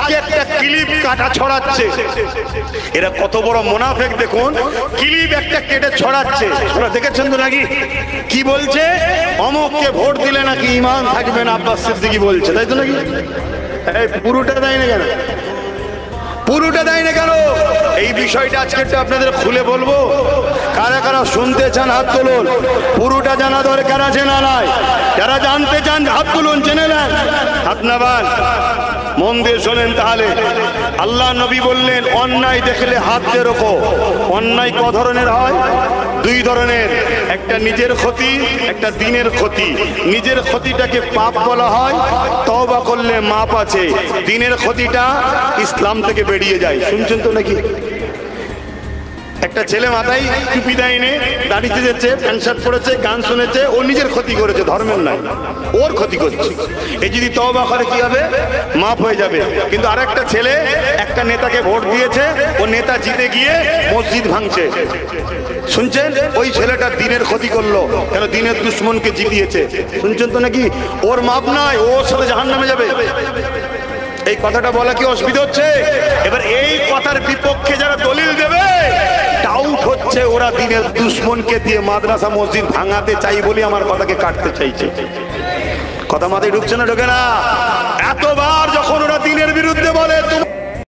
আজকে একটা ক্লিপ কাটা ছড়াচ্ছে, এরা কত বড় মুনাফিক দেখুন, ক্লিপ একটা কেটে ছড়াচ্ছে, আপনারা দেখেছেন তো নাকি? কি বলছে? অমুককে ভোট দিলে নাকি ঈমান থাকবে না, আব্বাস সিদ্দিকী বলছে, তাই তো নাকি? এই পুরোটা দেয় না কেন? পুরোটা দেয় না কেন? এই বিষয়টা আজকে একটু আপনাদের খুলে বলবো। কারা কারা শুনতে চান হাত তুলুন। পুরোটা জানা দরকার আছে না নাই? যারা জানতে চান হাত তুলুন, জেনে নেন। হাত নামান, মন দিয়ে শোনেন তাহলে। আল্লাহ নবী বললেন অন্যায় দেখলে হাত দিয়ে রোখো। অন্যায় ক ধরনের হয়? দুই ধরনের, একটা নিজের ক্ষতি, একটা দিনের ক্ষতি। নিজের ক্ষতিটাকে পাপ বলা হয়, তওবা করলে মাপ আছে। দিনের ক্ষতিটা ইসলাম থেকে বেরিয়ে যায়। শুনছেন তো নাকি? একটা ছেলে মাথায় টুপি দেয়নি, দাঁড়িয়ে যাচ্ছে, প্যান্ট শার্ট পরেছে, গান শুনেছে, ও নিজের ক্ষতি করেছে, ধর্মের নয়, ওর ক্ষতি করছে। এই যদি তওবা করে কি হবে? মাফ হয়ে যাবে। কিন্তু আরেকটা ছেলে একটা নেতাকে ভোট দিয়েছে, ও নেতা জিতে গিয়ে মসজিদ ভাঙছে, শুনছেন? ওই ছেলেটা দিনের ক্ষতি করলো, কেন? দিনের দুশ্মনকে জিতিয়েছে। শুনছেন তো নাকি? ওর মাপ নাই, ওর সাথে জাহান্নামে যাবে। এই কথাটা বলা কি অসুবিধা হচ্ছে? এবার এই কথার বিপক্ষে যারা দলিল দেবে, ডাউট হচ্ছে ওরা দিনের দুশ্মনকে দিয়ে মাদ্রাসা মসজিদ ভাঙাতে চাই বলে আমার কথাকে কাটতে চাইছে। কথা মাথায় ঢুকছে না? ঢোকে না? এতবার যখন ওরা দিনের বিরুদ্ধে বলে,